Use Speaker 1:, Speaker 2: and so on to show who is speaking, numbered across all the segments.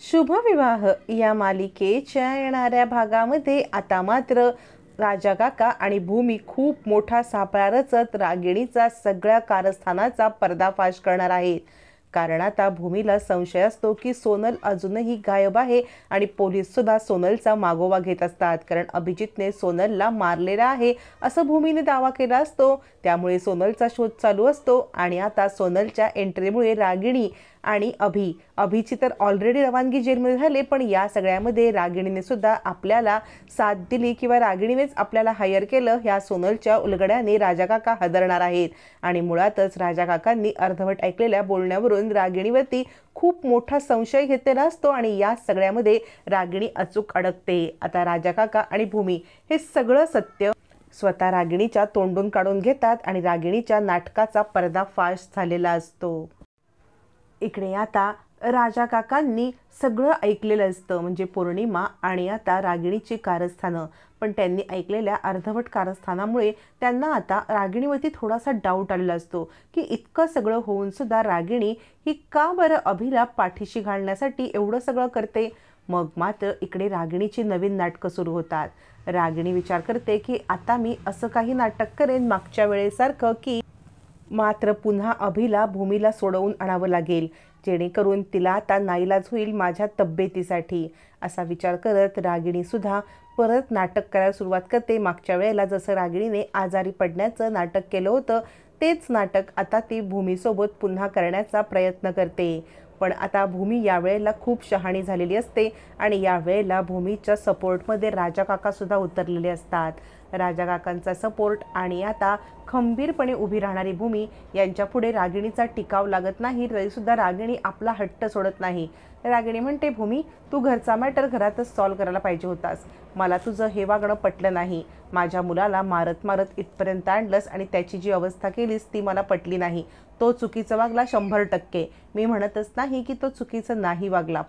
Speaker 1: शुभविवाह या मालिकेच्या येणाऱ्या भागामध्ये आता मात्र राजा काका आणि भूमी खूप मोठा सापळा रचत रागिणीचा सगळ्या कारस्थानाचा पर्दाफाश करणार आहेत. कारण आता भूमीला संशय असतो की सोनल अजूनही गायब आहे आणि पोलीस सुद्धा सोनलचा मागोवा घेत असतात. कारण अभिजितने सोनलला मारलेला आहे असं भूमीने दावा केला असतो. त्यामुळे सोनलचा शोध चालू असतो आणि आता सोनलच्या एंट्रीमुळे रागिणी आणि अभिची तर ऑलरेडी रवानगी जेलमध्ये झाले, पण या सगळ्यामध्ये रागिणीने सुद्धा आपल्याला साथ दिली किंवा रागिणीनेच आपल्याला हायर केलं ह्या सोनलच्या उलगड्याने राजा काका हादरणार आहेत. आणि मुळातच राजा काकांनी अर्धवट ऐकलेल्या बोलण्यावरून रागिणीवरती खूप मोठा संशय घेतलेला असतो आणि या सगळ्यामध्ये रागिणी अचूक अडकते. आता राजा काका आणि भूमी हे सगळं सत्य स्वतः रागिणीच्या तोंडून काढून घेतात आणि रागिणीच्या नाटकाचा पर्दाफाश झालेला असतो. इकडे आता राजा काकांनी सगळं ऐकलेलं असतं, म्हणजे पौर्णिमा आणि आता रागिणीची कारस्थानं. पण त्यांनी ऐकलेल्या अर्धवट कारस्थानामुळे त्यांना आता रागिणीवरती थोडासा डाऊट आलेला असतो की इतकं सगळं होऊन सुद्धा रागिणी ही का बरं अभिला पाठीशी घालण्यासाठी एवढं सगळं करते. मग मात्र इकडे रागिणीची नवीन नाटकं सुरू होतात. रागिणी विचार करते की आता मी असं काही नाटक करेन मागच्या वेळेसारखं की मात्र पुन्हा अभिला भूमीला सोडवून आणावं लागेल, जेणेकरून तिला आता नाईलाज होईल माझ्या तब्येतीसाठी. असा विचार करत रागिणी सुद्धा परत नाटक करायला सुरुवात करते. मागच्या वेळेला जसं रागिणीने आजारी पडण्याचं नाटक केलं होतं तेच नाटक आता ती भूमीसोबत पुन्हा करण्याचा प्रयत्न करते. पण आता भूमी यावेळेला खूप शहाणी झालेली असते आणि यावेळेला भूमीच्या सपोर्टमध्ये राजा काकासुद्धा उतरलेले असतात. राजा काकांचा सपोर्ट आणि आता खंबीरपणे उभी राहणारी भूमी यांच्यापुढे रागिणीचा टिकाव लागत नाही, तरीसुद्धा रागिणी आपला हट्ट सोडत नाही. रागिणी म्हणते, भूमी तू घरचा मॅटर घरातच सॉल्व करायला पाहिजे होतास. मला तुझं हे वागणं पटलं नाही. माझ्या मुलाला मारत मारत इथपर्यंत आणलंस आणि त्याची जी अवस्था केलीस ती मला पटली नाही. तो चुकीचं वागला 100%. मी म्हणतच नाही की तो चुकीचं नाही वागला,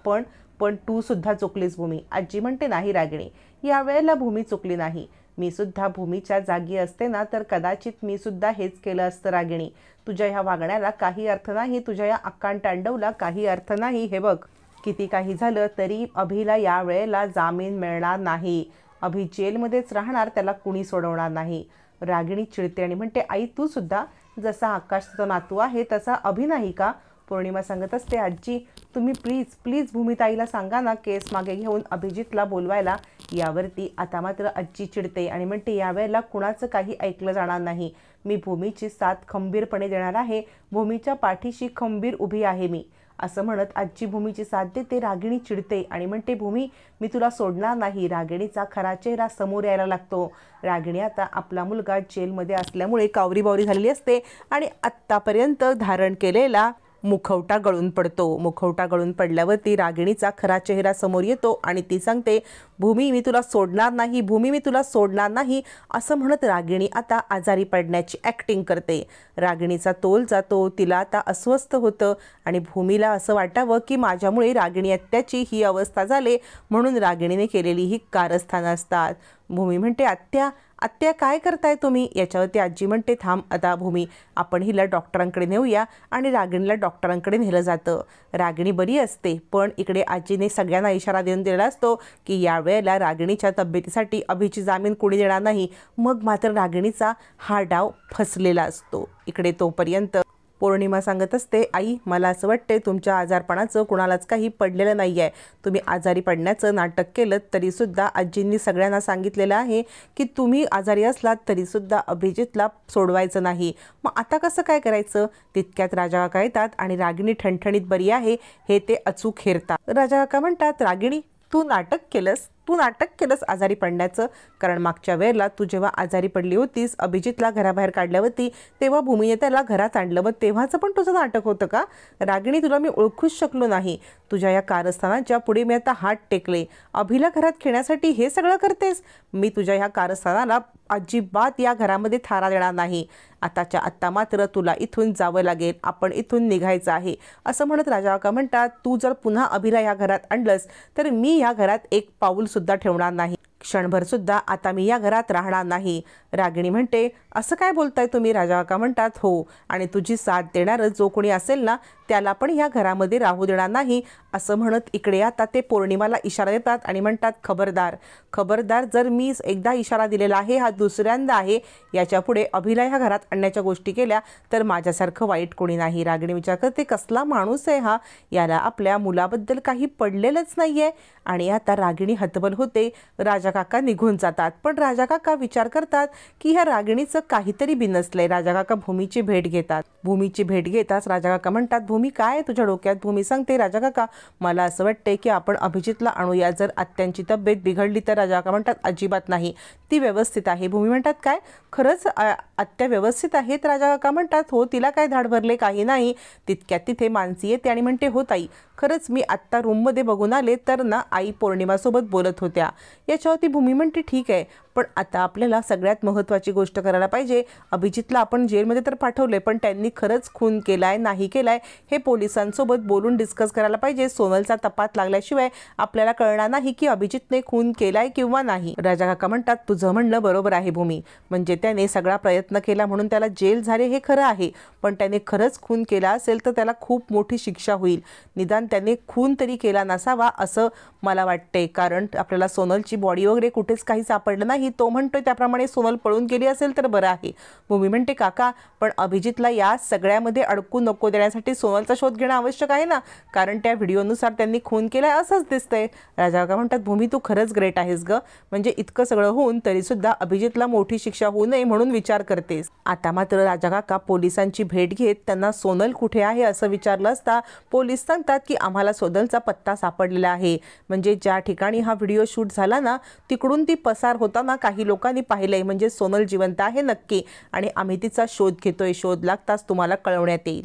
Speaker 1: पण तू सुद्धा चुकलीस भूमी. आजी म्हणते, नाही रागिणी, यावेळेला भूमी चुकली नाही. मी सुद्धा भूमीच्या जागी असते ना तर कदाचित मी सुद्धा हेच केलं असतं. रागिणी, तुझ्या ह्या वागण्याला काही अर्थ नाही, तुझ्या या अक्कान तांडवला काही अर्थ नाही. हे बघ, किती काही झालं तरी अभिला या वेळेला जामीन मिळणार नाही. अभि जेलमध्येच राहणार, त्याला कुणी सोडवणार नाही. रागिणी चिडते आणि म्हणते, आई तू सुद्धा जसा आकाशचा नातू आहे तसा अभि नाही का. पौर्णिमा सांगत असते, आजी तुम्ही प्लीज प्लीज भूमिताईला सांगा ना केस मागे घेऊन अभिजितला बोलवायला. यावरती आता मात्र आजी चिडते आणि म्हणते, यावेळेला कुणाचं काही ऐकलं जाणार नाही. मी भूमीची साथ खंबीरपणे देणार आहे. भूमीच्या पाठीशी खंबीर उभी आहे मी. असं म्हणत आजी भूमीची साथ देते. रागिणी चिडते आणि म्हणते, भूमी मी तुला सोडणार नाही. रागिणीचा खरा चेहरा समोर यायला लागतो. रागिणी आता आपला मुलगा जेलमध्ये असल्यामुळे कावरीबावरी झालेली असते आणि आत्तापर्यंत धारण केलेला मुखवटा गळून पडतो. मुखवटा गळून पडल्यावरती रागिणीचा खरा चेहरा समोर येतो आणि ती सांगते, भूमी मी तुला सोडणार नाही, भूमी मी तुला सोडणार नाही. असं म्हणत रागिणी आता आजारी पडण्याची ॲक्टिंग करते. रागिणीचा तोल जातो, तिला आता अस्वस्थ होतं आणि भूमीला असं वाटावं की माझ्यामुळे रागिणी आत्याची ही अवस्था झाली, म्हणून रागिणीने केलेली ही कारस्थानं असतात. भूमी म्हणते, आत्या आत्या काय करताय तुम्ही. याच्यावरती आजी म्हणते, थांब आता भूमी, आपण हिला डॉक्टरांकडे नेऊया. आणि रागिणीला डॉक्टरांकडे नेलं जातं. रागिणी बरी असते, पण इकडे आजीने सगळ्यांना इशारा देऊन दिलेला असतो की यावेळेला रागिणीच्या तब्येतीसाठी अभिची जामीन कोणी देणार नाही. मग मात्र रागिणीचा हा डाव फसलेला असतो. इकडे तोपर्यंत पौर्णिमा सांगत असते, आई मला असं वाटते तुमच्या आजारपणाचं कुणालाच काही पडलेलं नाही आहे. तुम्ही आजारी पडण्याचं नाटक केलं तरीसुद्धा आजींनी सगळ्यांना सांगितलेलं आहे की तुम्ही आजारी असलात तरीसुद्धा अभिजितला सोडवायचं नाही. मग आता कसं काय करायचं. तितक्यात राजा काका येतात आणि रागिणी ठणठणीत बरी आहे हे ते अचूक हेरतात. राजा काका म्हणतात, रागिणी तू नाटक केलंस आजारी पडण्याचं. कारण मागच्या वेळेला तू जेव्हा आजारी पडली होतीस अभिजितला घराबाहेर काढल्यावरती तेव्हा भूमीने त्याला घरात आणलं, मग तेव्हाचं पण तुझं नाटक होतं का. रागिणी तुला मी ओळखूच शकलो नाही. तुझ्या या कारस्थानाच्या पुढे मी आता हात टेकले. अभिला घरात खेळण्यासाठी हे सगळं करतेस. मी तुझ्या ह्या कारस्थानाला अजिबात या घरामध्ये थारा देणार नाही. आताच्या आत्ता मात्र तुला इथून जावं लागेल, आपण इथून निघायचं आहे. असं म्हणत राजा काका म्हणतात, तू जर पुन्हा अभिला या घरात आणलंस तर मी या घरात एक पाऊलसुद्धा ठेवणार नाही. क्षणभरसुद्धा आता मी या घरात राहणार नाही. रागिणी म्हणते, असं काय बोलताय तुम्ही. राजा काका म्हणतात, हो, आणि तुझी साथ देणारं जो कोणी असेल ना त्याला पण ह्या घरामध्ये राहू देणार नाही असं म्हणत इकडे आता ते पौर्णिमाला इशारा देतात आणि म्हणतात, खबरदार खबरदार, जर मी एकदा इशारा दिलेला आहे, हा दुसऱ्यांदा आहे, याच्यापुढे अभिला ह्या घरात आणण्याच्या गोष्टी केल्या तर माझ्यासारखं वाईट कोणी नाही. रागिणी विचार करते, कसला माणूस आहे हा, याला आपल्या मुलाबद्दल काही पडलेलंच नाहीये. आणि आता रागिणी हतबल होते. राजा काका निघून जातात, पण राजा काका विचार करतात की ह्या रागिणीचं काहीतरी बिनसलंय. राजा काका भूमीची भेट घेतात. भूमीची भेट घेताच राजा काका म्हणतात, भूमी काय आहे तुझ्या डोक्यात? भूमी सांगते, राजा काका मला असं वाटतंय की आपण अभिजितला आणूया, जर आत्यांची तब्येत बिघडली तर. राजा काका म्हणतात, अजिबात नाही, ती व्यवस्थित आहे. भूमी म्हणतात, काय खरंच आत्या व्यवस्थित आहेत? राजा काका म्हणतात, हो, तिला काय धाड भरले, काही नाही. तितक्यात तिथे मानसी येते आणि म्हणते, हो ताई, खरंच मी आत्ता रूममध्ये बघून आले तर ना आई पौर्णिमासोबत बोलत होत्या. याच्यावरती भूमी म्हणते, ठीक आहे, पण आता आपल्याला सगळ्यात महत्त्वाची गोष्ट करायला पाहिजे. अभिजितला आपण जेलमध्ये तर पाठवले, पण त्यांनी खरंच खून केलाय नाही केलाय हे पोलिसांसोबत बोलून डिस्कस करायला पाहिजे. सोनलचा तपास लागल्याशिवाय आपल्याला कळणार नाही की अभिजितने खून केलाय किंवा नाही. राजा काका म्हणतात, तुझं म्हणणं बरोबर आहे भूमी, म्हणजे त्याने सगळा प्रयत्न केला म्हणून त्याला जेल झाले हे खरं आहे, पण त्याने खरंच खून केला असेल तर त्याला खूप मोठी शिक्षा होईल. निदान त्याने खून तरी केला नसावा असं मला वाटते, कारण आपल्याला सोनलची बॉडी वगैरे कुठेच काही सापडलं नाही. तो म्हणतोय त्याप्रमाणे सोनल पळून गेली असेल तर बरं आहे. भूमी म्हणते, काका पण अभिजितला या सगळ्यामध्ये अडकू नको देण्यासाठी सोनलचा शोध घेणं आवश्यक आहे ना, कारण त्या व्हिडिओनुसार त्यांनी खून केलाय असंच दिसतंय. राजा काका म्हणतात, भूमी तू खरंच ग्रेट आहेस ग, म्हणजे इतकं सगळं होऊन तरी सुद्धा अभिजितला मोठी शिक्षा होऊ नये म्हणून विचार करतेस. आता मात्र राजा काका पोलिसांची भेट घेत त्यांना सोनल कुठे आहे असं विचारलं असता पोलीस सांगतात की आम्हाला सोनलचा पत्ता सापडलेला आहे, म्हणजे ज्या ठिकाणी हा व्हिडिओ शूट झाला ना तिकडून ती पसार होताना काही लोकांनी पाहिलंय, म्हणजे सोनल जिवंत आहे नक्की आणि आम्ही तिचा शोध घेतोय. शोध लागताच तुम्हाला कळवण्यात येईल.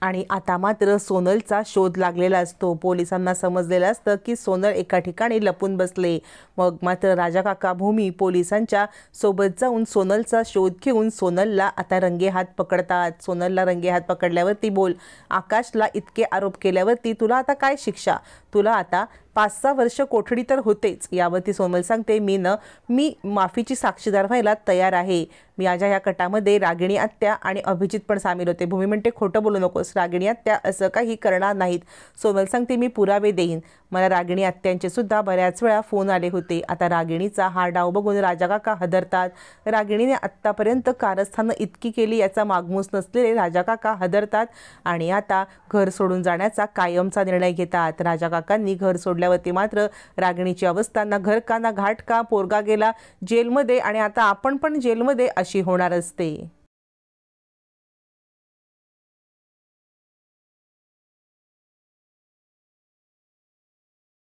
Speaker 1: आणि आता मात्र सोनलचा शोध लागलेला असतो. पोलिसांना समजलेलं असतं की सोनल एका ठिकाणी लपून बसले. मग मात्र राजा काका भूमी पोलिसांच्या सोबत जाऊन सोनलचा शोध घेऊन सोनलला आता रंगेहात पकडतात. सोनलला रंगेहात पकडल्यावरती बोल, आकाशला इतके आरोप केल्यावरती तुला आता काय शिक्षा? तुला आता 5-6 वर्ष कोठडी तर होतेच. यावरती सोनल सांगते, मी माफीची साक्षीदार व्हायला तयार आहे. मी माझ्या या कटामध्ये रागिणी आत्या आणि अभिजित पण सामील होते. भूमी म्हणते, खोटं बोलू नकोस, रागिणी आत्या असं काही करणार नाहीत. सोनल सांगते, मी पुरावे देईन. मला रागिणी आत्यांचे सुद्धा बऱ्याच वेळा फोन आले होते. आता रागिणीचा हा डाव बघून राजा काका हदरतात. रागिणीने आत्तापर्यंत कारस्थानं इतकी केली याचा मागमूस नसलेले राजा काका हदरतात आणि आता घर सोडून जाण्याचा कायमचा निर्णय घेतात. राजा काकांनी घर सोडल्यावरती मात्र रागिणीची अवस्था ना घर का ना घाट का, पोरगा गेला जेलमध्ये आणि आता आपण पण जेलमध्ये अशी होणार असते.